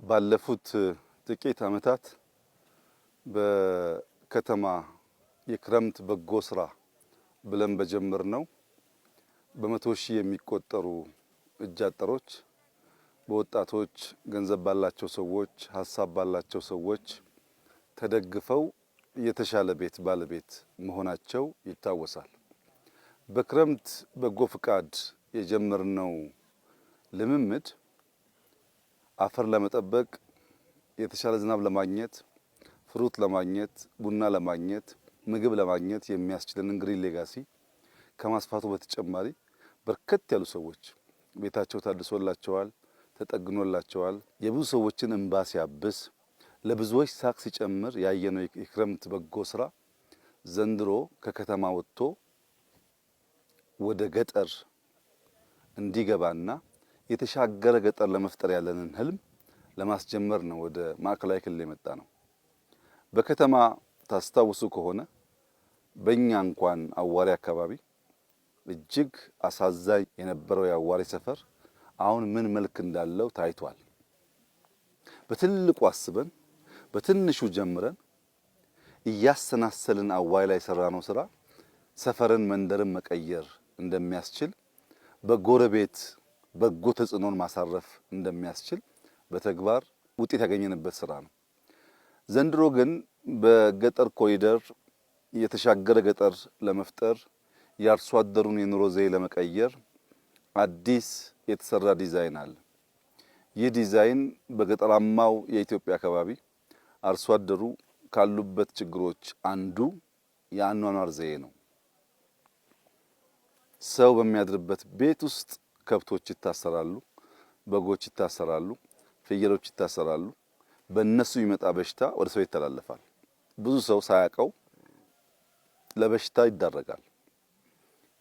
ባለፉት ጥቂት ዓመታት በከተማ የክረምት በጎ ስራ ብለን በጀመርነው በመቶ ሺህ የሚቆጠሩ እጅ አጠሮች በወጣቶች ገንዘብ ባላቸው ሰዎች ሀሳብ ባላቸው ሰዎች ተደግፈው የተሻለ ቤት ባለቤት መሆናቸው ይታወሳል። በክረምት በጎ ፍቃድ የጀመርነው ልምምድ አፈር ለመጠበቅ የተሻለ ዝናብ ለማግኘት ፍሩት ለማግኘት ቡና ለማግኘት ምግብ ለማግኘት የሚያስችለንን ግሪን ሌጋሲ ከማስፋቱ በተጨማሪ በርከት ያሉ ሰዎች ቤታቸው ታድሶላቸዋል፣ ተጠግኖላቸዋል። የብዙ ሰዎችን እንባ ሲያብስ ለብዙዎች ሳቅ ሲጨምር ያየነው የክረምት በጎ ስራ ዘንድሮ ከከተማ ወጥቶ ወደ ገጠር እንዲገባና የተሻገረ ገጠር ለመፍጠር ያለንን ህልም ለማስጀመር ነው ወደ ማዕከላዊ ክልል የመጣ ነው። በከተማ ታስታውሱ ከሆነ በእኛ እንኳን አዋሪ አካባቢ እጅግ አሳዛኝ የነበረው የአዋሪ ሰፈር አሁን ምን መልክ እንዳለው ታይቷል። በትልቁ አስበን በትንሹ ጀምረን እያሰናሰልን አዋሪ ላይ የሰራነው ስራ ሰፈርን መንደርን መቀየር እንደሚያስችል በጎረቤት በጎ ተጽዕኖን ማሳረፍ እንደሚያስችል በተግባር ውጤት ያገኘንበት ስራ ነው። ዘንድሮ ግን በገጠር ኮሪደር የተሻገረ ገጠር ለመፍጠር የአርሶ አደሩን የኑሮ ዘዬ ለመቀየር አዲስ የተሰራ ዲዛይን አለ። ይህ ዲዛይን በገጠራማው የኢትዮጵያ አካባቢ አርሶ አደሩ ካሉበት ችግሮች አንዱ የአኗኗር ዘዬ ነው። ሰው በሚያድርበት ቤት ውስጥ ከብቶች ይታሰራሉ፣ በጎች ይታሰራሉ፣ ፍየሎች ይታሰራሉ። በእነሱ የሚመጣ በሽታ ወደ ሰው ይተላለፋል። ብዙ ሰው ሳያውቀው ለበሽታ ይዳረጋል።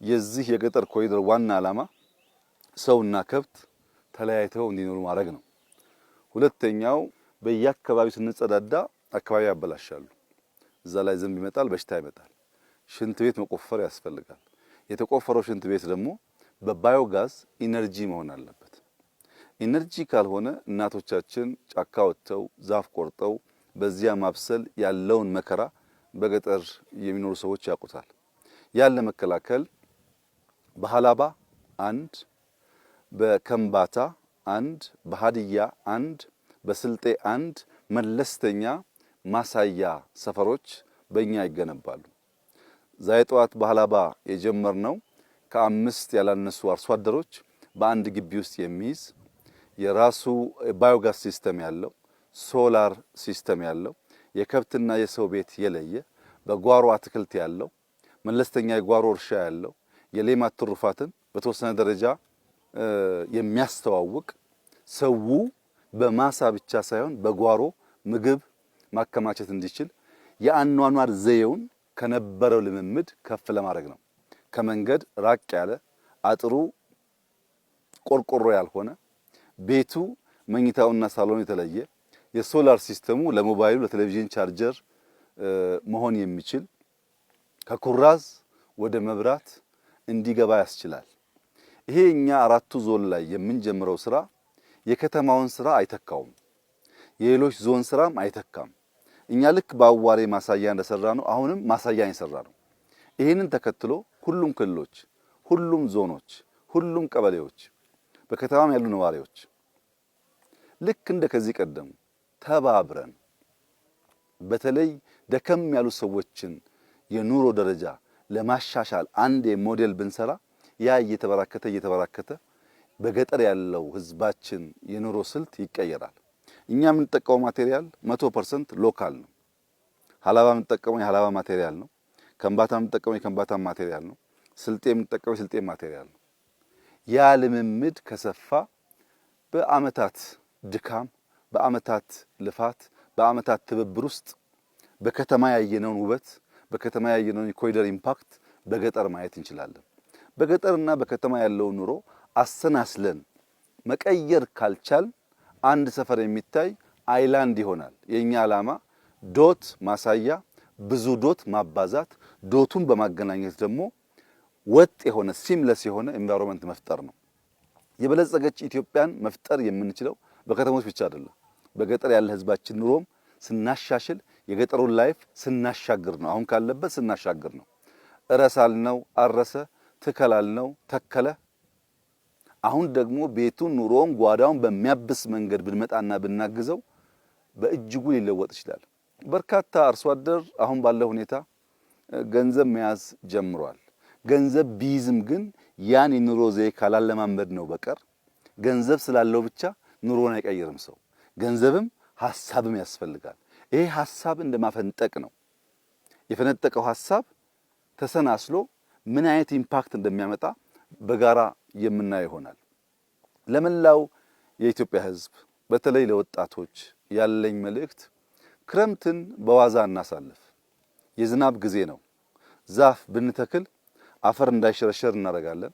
የዚህ የገጠር ኮሪደር ዋና ዓላማ ሰውና ከብት ተለያይተው እንዲኖሩ ማድረግ ነው። ሁለተኛው በየአካባቢው ስንጸዳዳ አካባቢ ያበላሻሉ። እዛ ላይ ዝንብ ይመጣል፣ በሽታ ይመጣል። ሽንት ቤት መቆፈር ያስፈልጋል። የተቆፈረው ሽንት ቤት ደግሞ በባዮጋዝ ኢነርጂ መሆን አለበት። ኢነርጂ ካልሆነ እናቶቻችን ጫካ ወጥተው ዛፍ ቆርጠው በዚያ ማብሰል ያለውን መከራ በገጠር የሚኖሩ ሰዎች ያውቁታል። ያን ለመከላከል በሃላባ አንድ፣ በከምባታ አንድ፣ በሃዲያ አንድ፣ በስልጤ አንድ መለስተኛ ማሳያ ሰፈሮች በእኛ ይገነባሉ። ዛሬ ጠዋት በሃላባ የጀመርነው ከ5 ያላነሱ አርሶ አደሮች በአንድ ግቢ ውስጥ የሚይዝ የራሱ ባዮጋዝ ሲስተም ያለው ሶላር ሲስተም ያለው የከብትና የሰው ቤት የለየ በጓሮ አትክልት ያለው መለስተኛ የጓሮ እርሻ ያለው የሌማት ትሩፋትን በተወሰነ ደረጃ የሚያስተዋውቅ ሰው በማሳ ብቻ ሳይሆን በጓሮ ምግብ ማከማቸት እንዲችል የአኗኗር ዘዬውን ከነበረው ልምምድ ከፍ ለማድረግ ነው። ከመንገድ ራቅ ያለ አጥሩ ቆርቆሮ ያልሆነ ቤቱ መኝታውና ሳሎኑ የተለየ የሶላር ሲስተሙ ለሞባይሉ ለቴሌቪዥን ቻርጀር መሆን የሚችል ከኩራዝ ወደ መብራት እንዲገባ ያስችላል። ይሄ እኛ አራቱ ዞን ላይ የምንጀምረው ስራ የከተማውን ስራ አይተካውም፣ የሌሎች ዞን ስራም አይተካም። እኛ ልክ በአዋሬ ማሳያ እንደሰራ ነው አሁንም ማሳያ የሰራ ነው። ይሄንን ተከትሎ ሁሉም ክልሎች፣ ሁሉም ዞኖች፣ ሁሉም ቀበሌዎች በከተማም ያሉ ነዋሪዎች ልክ እንደ ከዚህ ቀደም ተባብረን በተለይ ደከም ያሉ ሰዎችን የኑሮ ደረጃ ለማሻሻል አንድ ሞዴል ብንሰራ ያ እየተበራከተ በገጠር ያለው ህዝባችን የኑሮ ስልት ይቀየራል። እኛ የምንጠቀመው ማቴሪያል 100% ሎካል ነው። ሃላባ የምንጠቀመው የሃላባ ማቴሪያል ነው። ከምባታ የምንጠቀመው የከምባታ ማቴሪያል ነው። ስልጤ የምንጠቀመው የስልጤ ማቴሪያል ነው። ያ ልምምድ ከሰፋ በአመታት ድካም፣ በአመታት ልፋት፣ በአመታት ትብብር ውስጥ በከተማ ያየነውን ውበት፣ በከተማ ያየነውን የኮሪደር ኢምፓክት በገጠር ማየት እንችላለን። በገጠርና በከተማ ያለው ኑሮ አሰናስለን መቀየር ካልቻል አንድ ሰፈር የሚታይ አይላንድ ይሆናል። የኛ ዓላማ ዶት ማሳያ ብዙ ዶት ማባዛት፣ ዶቱን በማገናኘት ደግሞ ወጥ የሆነ ሲምለስ የሆነ ኤንቫይሮንመንት መፍጠር ነው። የበለጸገች ኢትዮጵያን መፍጠር የምንችለው በከተሞች ብቻ አይደለም፣ በገጠር ያለ ህዝባችን ኑሮም ስናሻሽል የገጠሩን ላይፍ ስናሻግር ነው። አሁን ካለበት ስናሻግር ነው። እረሳልነው አረሰ፣ ትከላልነው ተከለ። አሁን ደግሞ ቤቱን ኑሮውን ጓዳውን በሚያብስ መንገድ ብንመጣና ብናግዘው በእጅጉ ሊለወጥ ይችላል። በርካታ አርሶ አደር አሁን ባለው ሁኔታ ገንዘብ መያዝ ጀምሯል። ገንዘብ ቢይዝም ግን ያን የኑሮ ዘዬ ካላለማመድ ነው በቀር ገንዘብ ስላለው ብቻ ኑሮን አይቀይርም ሰው። ገንዘብም ሐሳብም ያስፈልጋል። ይሄ ሐሳብ እንደማፈንጠቅ ነው። የፈነጠቀው ሐሳብ ተሰናስሎ ምን አይነት ኢምፓክት እንደሚያመጣ በጋራ የምናየው ይሆናል። ለመላው የኢትዮጵያ ሕዝብ በተለይ ለወጣቶች ያለኝ መልእክት ክረምትን በዋዛ እናሳልፍ። የዝናብ ጊዜ ነው። ዛፍ ብንተክል አፈር እንዳይሸረሸር እናደርጋለን።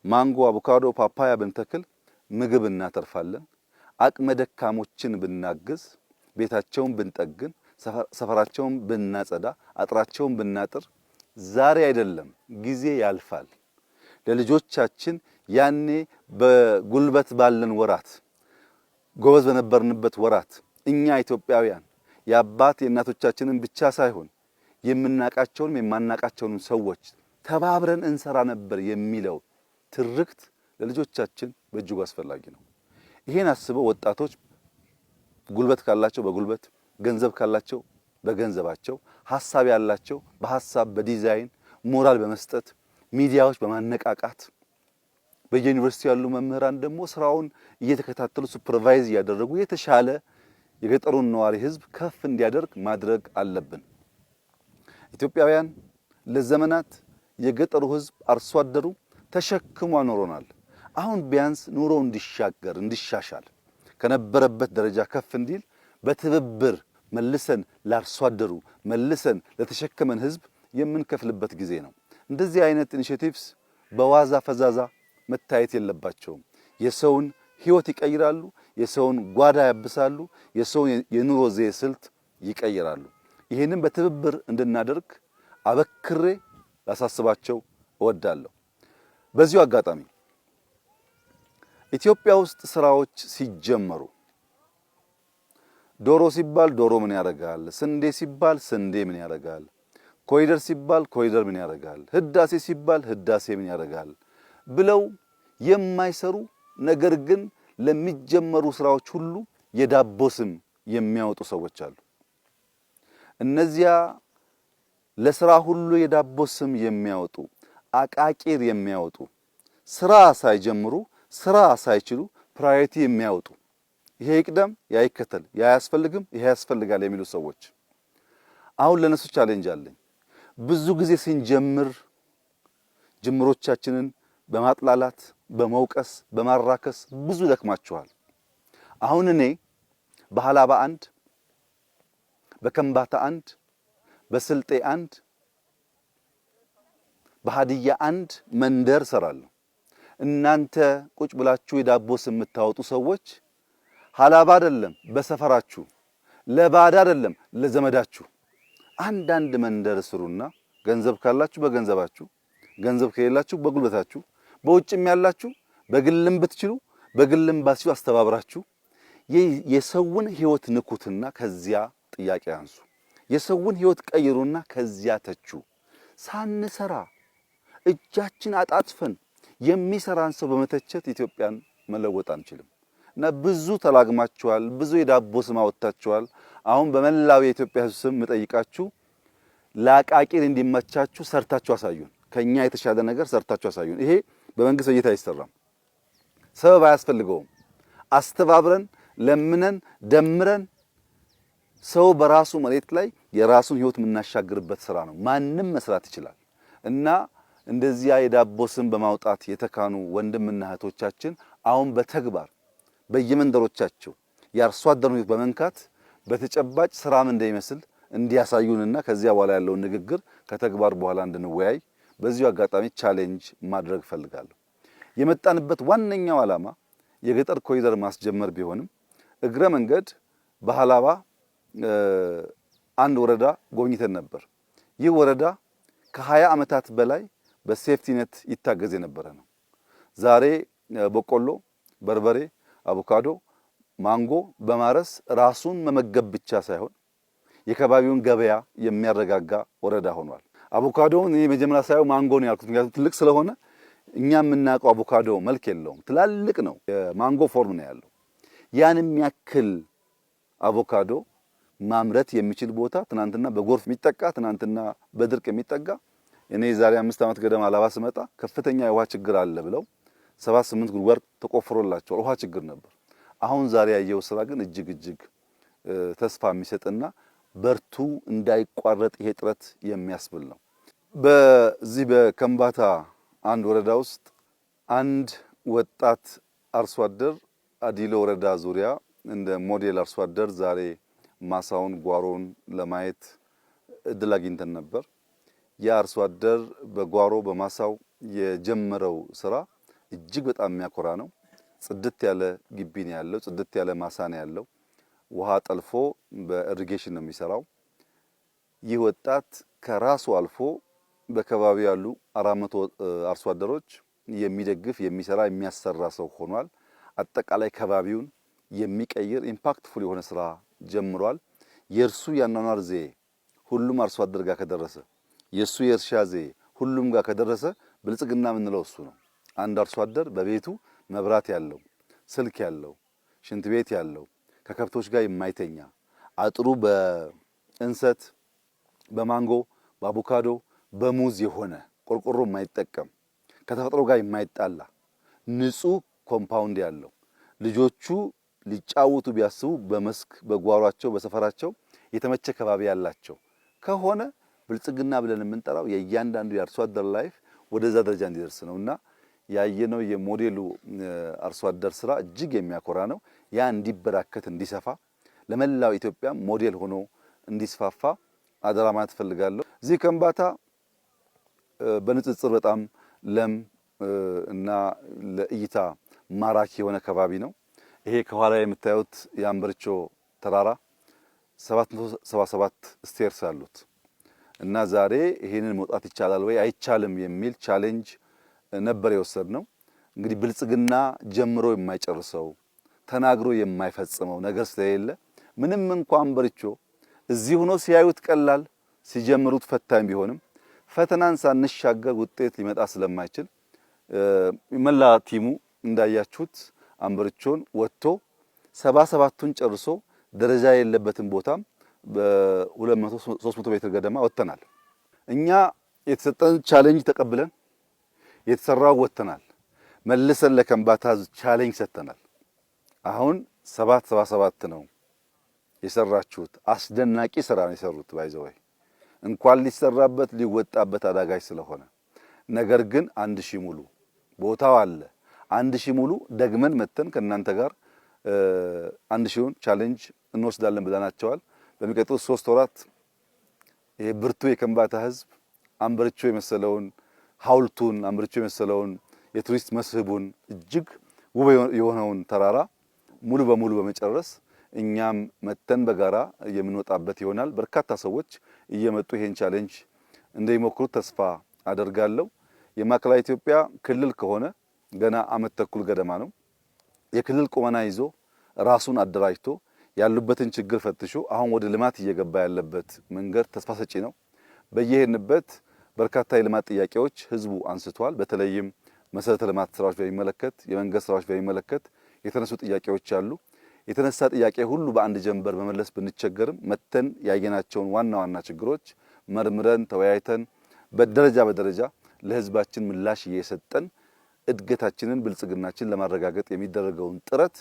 ማንጎ፣ አቮካዶ፣ ፓፓያ ብንተክል ምግብ እናተርፋለን። አቅመ ደካሞችን ብናግዝ፣ ቤታቸውን ብንጠግን፣ ሰፈራቸውን ብናጸዳ፣ አጥራቸውን ብናጥር ዛሬ አይደለም ጊዜ ያልፋል። ለልጆቻችን ያኔ በጉልበት ባለን ወራት ጎበዝ በነበርንበት ወራት እኛ ኢትዮጵያውያን የአባት የእናቶቻችንን ብቻ ሳይሆን የምናቃቸውንም የማናቃቸውንም ሰዎች ተባብረን እንሰራ ነበር የሚለው ትርክት ለልጆቻችን በእጅጉ አስፈላጊ ነው። ይሄን አስበው ወጣቶች ጉልበት ካላቸው በጉልበት፣ ገንዘብ ካላቸው በገንዘባቸው፣ ሐሳብ ያላቸው በሐሳብ በዲዛይን ሞራል በመስጠት ሚዲያዎች በማነቃቃት በዩኒቨርሲቲ ያሉ መምህራን ደግሞ ስራውን እየተከታተሉ ሱፐርቫይዝ እያደረጉ የተሻለ የገጠሩን ነዋሪ ህዝብ ከፍ እንዲያደርግ ማድረግ አለብን። ኢትዮጵያውያን ለዘመናት የገጠሩ ህዝብ አርሶ አደሩ ተሸክሞ አኖሮናል። አሁን ቢያንስ ኑሮ እንዲሻገር እንዲሻሻል ከነበረበት ደረጃ ከፍ እንዲል በትብብር መልሰን ለአርሶ አደሩ መልሰን ለተሸከመን ህዝብ የምንከፍልበት ጊዜ ነው። እንደዚህ አይነት ኢኒሼቲቭስ በዋዛ ፈዛዛ መታየት የለባቸውም። የሰውን ህይወት ይቀይራሉ፣ የሰውን ጓዳ ያብሳሉ፣ የሰውን የኑሮ ዘዬ ስልት ይቀይራሉ። ይህንን በትብብር እንድናደርግ አበክሬ ላሳስባቸው እወዳለሁ። በዚሁ አጋጣሚ ኢትዮጵያ ውስጥ ስራዎች ሲጀመሩ ዶሮ ሲባል ዶሮ ምን ያደርጋል፣ ስንዴ ሲባል ስንዴ ምን ያደርጋል፣ ኮሪደር ሲባል ኮሪደር ምን ያደርጋል፣ ህዳሴ ሲባል ህዳሴ ምን ያደርጋል ብለው የማይሰሩ ነገር ግን ለሚጀመሩ ስራዎች ሁሉ የዳቦ ስም የሚያወጡ ሰዎች አሉ። እነዚያ ለስራ ሁሉ የዳቦ ስም የሚያወጡ አቃቂር የሚያወጡ ስራ ሳይጀምሩ ስራ ሳይችሉ ፕራዮሪቲ የሚያወጡ ይሄ ይቅደም ያ ይከተል ያ ያስፈልግም ይሄ ያስፈልጋል የሚሉ ሰዎች አሁን ለነሱ ቻሌንጅ አለኝ። ብዙ ጊዜ ስንጀምር ጅምሮቻችንን በማጥላላት በመውቀስ በማራከስ ብዙ ደክማችኋል። አሁን እኔ በሃላባ አንድ፣ በከምባታ አንድ፣ በስልጤ አንድ፣ በሃዲያ አንድ መንደር ሰራለሁ። እናንተ ቁጭ ብላችሁ የዳቦ ስም የምታወጡ ሰዎች ሃላባ አይደለም በሰፈራችሁ፣ ለባዳ አይደለም ለዘመዳችሁ አንዳንድ መንደር ስሩና ገንዘብ ካላችሁ በገንዘባችሁ፣ ገንዘብ ከሌላችሁ በጉልበታችሁ፣ በውጭም ያላችሁ በግልም ብትችሉ በግልም ባሲው አስተባብራችሁ የሰውን ህይወት ንኩትና ከዚያ ጥያቄ አንሱ። የሰውን ህይወት ቀይሩና ከዚያ ተቹ። ሳንሰራ እጃችን አጣጥፈን የሚሰራን ሰው በመተቸት ኢትዮጵያን መለወጥ አንችልም። እና ብዙ ተላግማችኋል፣ ብዙ የዳቦ ስም አወጣችኋል። አሁን በመላው የኢትዮጵያ ህዝብ ስም መጠይቃችሁ ለአቃቂር እንዲመቻችሁ ሰርታችሁ አሳዩን። ከኛ የተሻለ ነገር ሰርታችሁ አሳዩን። ይሄ በመንግስት እይታ አይሰራም። ሰበብ አያስፈልገውም። አስተባብረን ለምነን ደምረን ሰው በራሱ መሬት ላይ የራሱን ህይወት የምናሻግርበት ስራ ነው። ማንም መስራት ይችላል። እና እንደዚያ የዳቦ ስም በማውጣት የተካኑ ወንድምና እህቶቻችን አሁን በተግባር በየመንደሮቻቸው የአርሶ አደሩን ህይወት በመንካት በተጨባጭ ስራም እንደሚመስል እንዲያሳዩንና ከዚያ በኋላ ያለውን ንግግር ከተግባር በኋላ እንድንወያይ በዚሁ አጋጣሚ ቻሌንጅ ማድረግ ፈልጋለሁ። የመጣንበት ዋነኛው ዓላማ የገጠር ኮሪደር ማስጀመር ቢሆንም እግረ መንገድ በሃላባ አንድ ወረዳ ጎብኝተን ነበር። ይህ ወረዳ ከ20 ዓመታት በላይ በሴፍቲኔት ይታገዝ የነበረ ነው። ዛሬ በቆሎ፣ በርበሬ፣ አቮካዶ፣ ማንጎ በማረስ ራሱን መመገብ ብቻ ሳይሆን የከባቢውን ገበያ የሚያረጋጋ ወረዳ ሆኗል። አቮካዶውን እኔ መጀመሪያ ሳየው ማንጎ ነው ያልኩት፣ ምክንያቱም ትልቅ ስለሆነ። እኛ የምናውቀው አቮካዶ መልክ የለውም፣ ትላልቅ ነው፣ የማንጎ ፎርም ነው ያለው። ያን የሚያክል አቮካዶ ማምረት የሚችል ቦታ ትናንትና በጎርፍ የሚጠቃ ትናንትና በድርቅ የሚጠጋ እኔ ዛሬ 5 ዓመት ገደማ አላባ ስመጣ ከፍተኛ የውሃ ችግር አለ ብለው 7-8 ጉድጓድ ተቆፍሮላቸዋል። ውሃ ችግር ነበር። አሁን ዛሬ ያየው ስራ ግን እጅግ ተስፋ የሚሰጥና በርቱ እንዳይቋረጥ ይሄ ጥረት የሚያስብል ነው። በዚህ በከምባታ አንድ ወረዳ ውስጥ አንድ ወጣት አርሶ አደር አዲሎ ወረዳ ዙሪያ እንደ ሞዴል አርሶ አደር ዛሬ ማሳውን ጓሮን ለማየት እድል አግኝተን ነበር። ያ አርሶ አደር በጓሮ በማሳው የጀመረው ስራ እጅግ በጣም የሚያኮራ ነው። ጽድት ያለ ግቢ ነው ያለው፣ ጽድት ያለ ማሳ ነው ያለው። ውሃ ጠልፎ በኢሪጌሽን ነው የሚሰራው። ይህ ወጣት ከራሱ አልፎ በከባቢው ያሉ 400 አርሶ አደሮች የሚደግፍ የሚሰራ የሚያሰራ ሰው ሆኗል። አጠቃላይ ከባቢውን የሚቀይር ኢምፓክትፉል የሆነ ስራ ጀምሯል። የእርሱ ያኗኗር ዘዬ ሁሉም አርሶ አደር ጋር ከደረሰ፣ የእሱ የእርሻ ዘዬ ሁሉም ጋር ከደረሰ ብልጽግና የምንለው እሱ ነው። አንድ አርሶ አደር በቤቱ መብራት ያለው፣ ስልክ ያለው፣ ሽንት ቤት ያለው፣ ከከብቶች ጋር የማይተኛ፣ አጥሩ በእንሰት በማንጎ በአቮካዶ በሙዝ የሆነ ቆርቆሮ የማይጠቀም፣ ከተፈጥሮ ጋር የማይጣላ ንጹህ ኮምፓውንድ ያለው፣ ልጆቹ ሊጫወቱ ቢያስቡ በመስክ በጓሯቸው በሰፈራቸው የተመቸ ከባቢ ያላቸው ከሆነ ብልጽግና ብለን የምንጠራው የእያንዳንዱ የአርሶ አደር ላይፍ ወደዛ ደረጃ እንዲደርስ ነውና ያየነው የሞዴሉ አርሶ አደር ስራ እጅግ የሚያኮራ ነው። ያ እንዲበራከት እንዲሰፋ ለመላው ኢትዮጵያ ሞዴል ሆኖ እንዲስፋፋ አደራ ማለት ፈልጋለሁ። እዚህ ከምባታ በንጽጽር በጣም ለም እና ለእይታ ማራኪ የሆነ ከባቢ ነው። ይሄ ከኋላ የምታዩት የአንበርቾ ተራራ 777 ስቴርስ አሉት እና ዛሬ ይሄንን መውጣት ይቻላል ወይ አይቻልም የሚል ቻሌንጅ ነበር የወሰድነው። እንግዲህ ብልጽግና ጀምሮ የማይጨርሰው ተናግሮ የማይፈጽመው ነገር ስለሌለ ምንም እንኳን አንበርቾ እዚህ ሆኖ ሲያዩት ቀላል ሲጀምሩት ፈታኝ ቢሆንም ፈተናን ሳንሻገር ውጤት ሊመጣ ስለማይችል መላ ቲሙ እንዳያችሁት አንበርቾን ወጥቶ 77ቱን ጨርሶ ደረጃ የሌለበትን ቦታም በ200 300 ሜትር ገደማ ወጥተናል። እኛ የተሰጠን ቻሌንጅ ተቀብለን የተሰራው ወጥተናል። መልሰን ለከምባታ ቻሌንጅ ሰጥተናል። አሁን 777 ነው የሰራችሁት። አስደናቂ ስራ ነው የሰሩት። ባይዘወይ እንኳን ሊሰራበት ሊወጣበት አዳጋች ስለሆነ ነገር ግን 1000 ሙሉ ቦታው አለ። 1000 ሙሉ ደግመን መተን ከእናንተ ጋር 1000ውን ቻሌንጅ እንወስዳለን ብለናቸዋል። በሚቀጥሉት 3 ወራት ይሄ ብርቱ የከምባታ ህዝብ አንበርቾ የመሰለውን ሐውልቱን አንበርቾ የመሰለውን የቱሪስት መስህቡን እጅግ ውብ የሆነውን ተራራ ሙሉ በሙሉ በመጨረስ እኛም መተን በጋራ የምንወጣበት ይሆናል። በርካታ ሰዎች እየመጡ ይሄን ቻሌንጅ እንደሚሞክሩት ተስፋ አደርጋለሁ። የማዕከላዊ ኢትዮጵያ ክልል ከሆነ ገና ዓመት ተኩል ገደማ ነው። የክልል ቁመና ይዞ ራሱን አደራጅቶ ያሉበትን ችግር ፈትሾ አሁን ወደ ልማት እየገባ ያለበት መንገድ ተስፋ ሰጪ ነው። በየሄድንበት በርካታ የልማት ጥያቄዎች ህዝቡ አንስቷል። በተለይም መሰረተ ልማት ስራዎች በሚመለከት የመንገድ ስራዎች በሚመለከት የተነሱ ጥያቄዎች አሉ። የተነሳ ጥያቄ ሁሉ በአንድ ጀንበር መመለስ ብንቸገርም መተን ያየናቸውን ዋና ዋና ችግሮች መርምረን ተወያይተን በደረጃ በደረጃ ለህዝባችን ምላሽ እየሰጠን እድገታችንን ብልጽግናችን ለማረጋገጥ የሚደረገውን ጥረት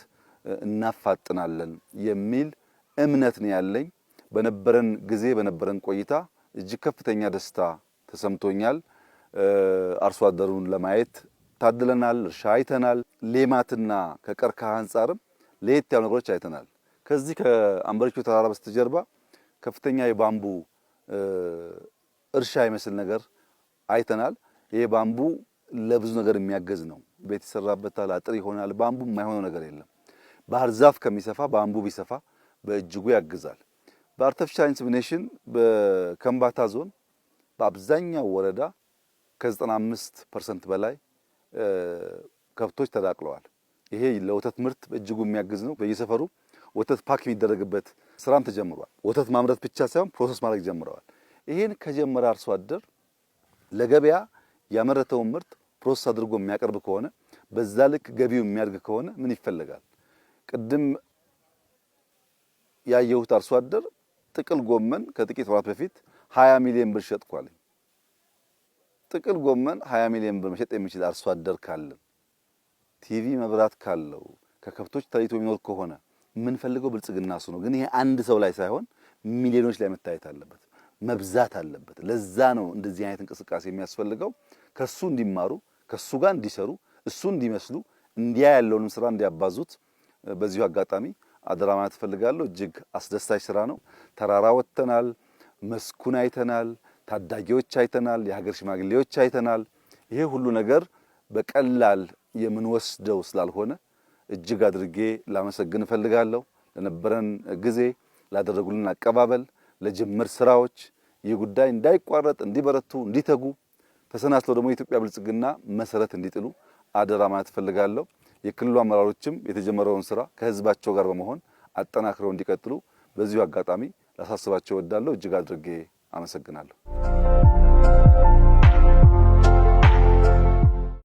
እናፋጥናለን የሚል እምነት ነው ያለኝ። በነበረን ጊዜ በነበረን ቆይታ እጅግ ከፍተኛ ደስታ ተሰምቶኛል። አርሶ አደሩን ለማየት ታድለናል። እርሻ አይተናል። ሌማትና ከቀርከሃ አንጻርም ለየት ያሉ ነገሮች አይተናል። ከዚህ ከአንበርቾ ተራራ በስተጀርባ ከፍተኛ የባምቡ እርሻ ይመስል ነገር አይተናል። ይሄ ባምቡ ለብዙ ነገር የሚያገዝ ነው። ቤት ይሰራበታል፣ አጥር ይሆናል። ባምቡ የማይሆነው ነገር የለም። ባህር ዛፍ ከሚሰፋ ባምቡ ቢሰፋ በእጅጉ ያግዛል። በአርቲፊሻል ኢንሰሚኔሽን በከምባታ ዞን በአብዛኛው ወረዳ ከ95% በላይ ከብቶች ተዳቅለዋል። ይሄ ለወተት ምርት በእጅጉ የሚያግዝ ነው። በየሰፈሩ ወተት ፓክ የሚደረግበት ስራም ተጀምሯል። ወተት ማምረት ብቻ ሳይሆን ፕሮሰስ ማድረግ ጀምረዋል። ይሄን ከጀመረ አርሶ አደር ለገበያ ያመረተውን ምርት ፕሮሰስ አድርጎ የሚያቀርብ ከሆነ በዛ ልክ ገቢው የሚያድግ ከሆነ ምን ይፈልጋል? ቅድም ያየሁት አርሶ አደር ጥቅል ጎመን ከጥቂት ወራት በፊት 20 ሚሊዮን ብር ሸጥኳል። ጥቅል ጎመን 20 ሚሊዮን ብር መሸጥ የሚችል አርሶ አደር ካለ ቲቪ መብራት ካለው ከከብቶች ተለይቶ የሚኖር ከሆነ ምን ፈልገው ብልጽግና እሱ ነው። ግን ይሄ አንድ ሰው ላይ ሳይሆን ሚሊዮኖች ላይ መታየት አለበት፣ መብዛት አለበት። ለዛ ነው እንደዚህ አይነት እንቅስቃሴ የሚያስፈልገው። ከሱ እንዲማሩ፣ ከሱ ጋር እንዲሰሩ፣ እሱ እንዲመስሉ፣ እንዲያ ያለውንም ስራ እንዲያባዙት በዚሁ አጋጣሚ አደራ ማለት እፈልጋለሁ። እጅግ አስደሳች ስራ ነው። ተራራ ወጥተናል፣ መስኩን አይተናል፣ ታዳጊዎች አይተናል፣ የሀገር ሽማግሌዎች አይተናል። ይሄ ሁሉ ነገር በቀላል የምንወስደው ስላልሆነ እጅግ አድርጌ ላመሰግን እፈልጋለሁ። ለነበረን ጊዜ፣ ላደረጉልን አቀባበል፣ ለጅምር ስራዎች ይህ ጉዳይ እንዳይቋረጥ እንዲበረቱ፣ እንዲተጉ ተሰናስለው ደግሞ የኢትዮጵያ ብልጽግና መሰረት እንዲጥሉ አደራ ማለት እፈልጋለሁ። የክልሉ አመራሮችም የተጀመረውን ስራ ከህዝባቸው ጋር በመሆን አጠናክረው እንዲቀጥሉ በዚሁ አጋጣሚ ላሳስባቸው እወዳለሁ። እጅግ አድርጌ አመሰግናለሁ።